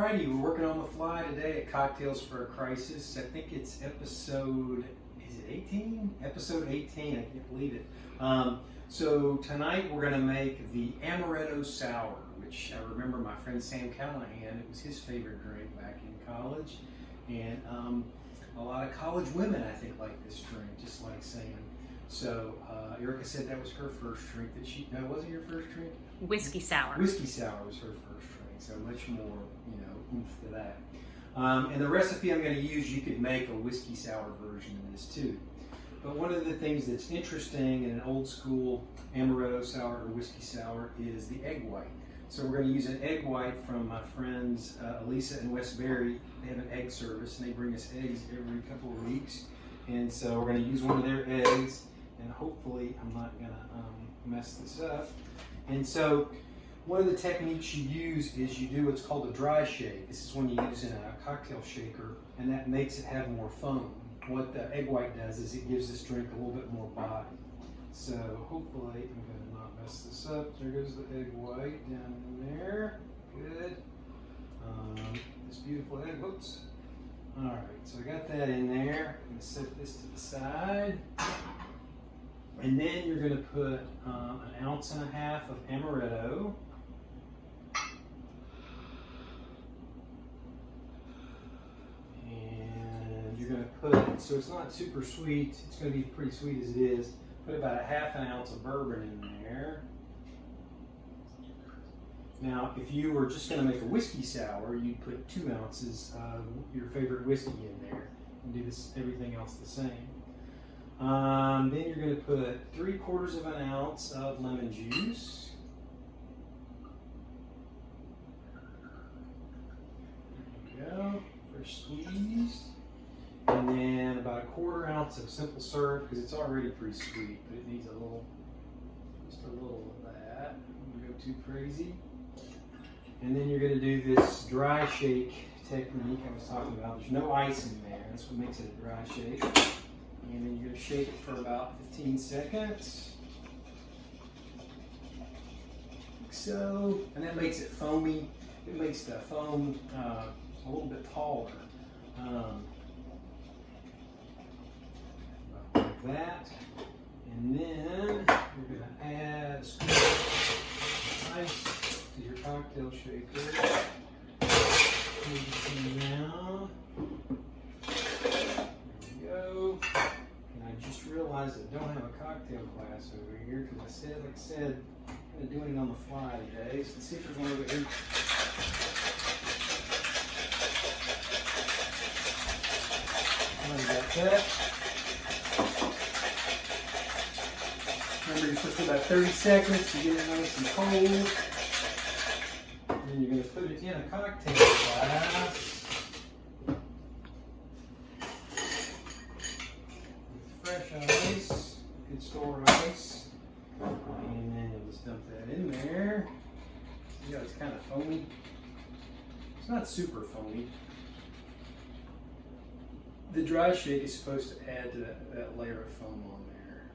Alrighty, we're working on the fly today at Cocktails for a Crisis. I think it's episode, is it 18? Episode 18, I can't believe it. So tonight we're going to make the Amaretto Sour, which I remember my friend Sam Callahan, it was his favorite drink back in college. And a lot of college women, I think, like this drink, just like Sam. So Erica said that was her first drink. No, was it your first drink? Whiskey sour. Whiskey sour was her first drink, so much more, oomph to that. And the recipe I'm going to use, you could make a whiskey sour version of this too. But one of the things that's interesting in an old school Amaretto sour or whiskey sour is the egg white. So we're going to use an egg white from my friends Elisa and Westbury. They have an egg service and they bring us eggs every couple of weeks. And so we're going to use one of their eggs, and hopefully I'm not going to mess this up. And so one of the techniques you use is you do what's called a dry shake. This is one you use in a cocktail shaker, and that makes it have more foam. What the egg white does is it gives this drink a little bit more body. So hopefully I'm going to not mess this up. There goes the egg white down in there. Good. This beautiful egg. Whoops. All right, so I got that in there. I'm going to set this to the side. And then you're going to put 1.5 ounces of amaretto. And you're going to put, so it's not super sweet, it's going to be pretty sweet as it is. Put about 1/2 ounce of bourbon in there. Now, if you were just going to make a whiskey sour, you'd put 2 ounces of your favorite whiskey in there and do this, everything else the same. Then you're going to put 3/4 ounce of lemon juice. There you go, fresh squeezed. And then about 1/4 ounce of simple syrup, because it's already pretty sweet, but it needs a little, just a little of that. Don't go too crazy. And then you're going to do this dry shake technique I was talking about. There's no ice in there. That's what makes it a dry shake. And then you're going to shake it for about 15 seconds. Like so. And that makes it foamy. It makes the foam a little bit taller. Like that. And then you're going to add a scoop of ice to your cocktail shaker. Move it down. There we go. And I just realized I don't have a cocktail glass over here because like I said, I'm kind of doing it on the fly today. So let's see if there's one over here. Already got that. Remember, you're supposed to do about 30 seconds to get it nice and cold. And you're going to put it in a cocktail glass with fresh ice, good store ice, and then you'll just dump that in there. See how it's kind of foamy? It's not super foamy. The dry shake is supposed to add to that layer of foam on there.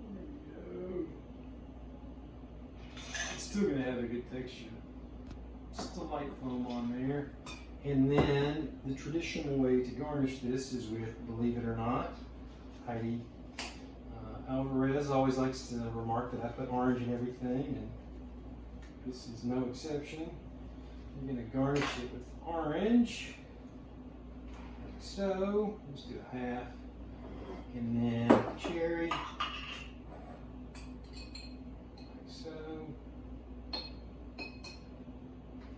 There we go. It's still going to have a good texture. Just a light foam on there. And then the traditional way to garnish this is with, believe it or not, Heidi Alvarez always likes to remark that I put orange in everything, and this is no exception. You're going to garnish it with orange, like so. Let's do 1/2. And then cherry, like so.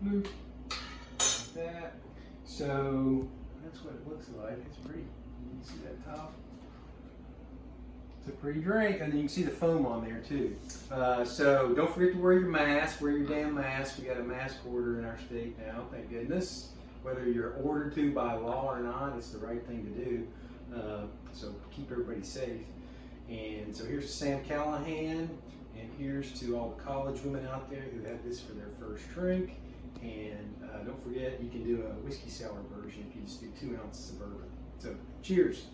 Like that. So that's what it looks like. It's pretty. You can see that top. It's a pretty drink, and then you can see the foam on there too. So don't forget to wear your mask. Wear your damn mask. We got a mask order in our state now, thank goodness. Whether you're ordered to by law or not, it's the right thing to do. So keep everybody safe. And so here's Sam Callahan, and here's to all the college women out there who had this for their first drink. And don't forget, you can do a whiskey sour version if you just do 2 ounces of bourbon. So cheers.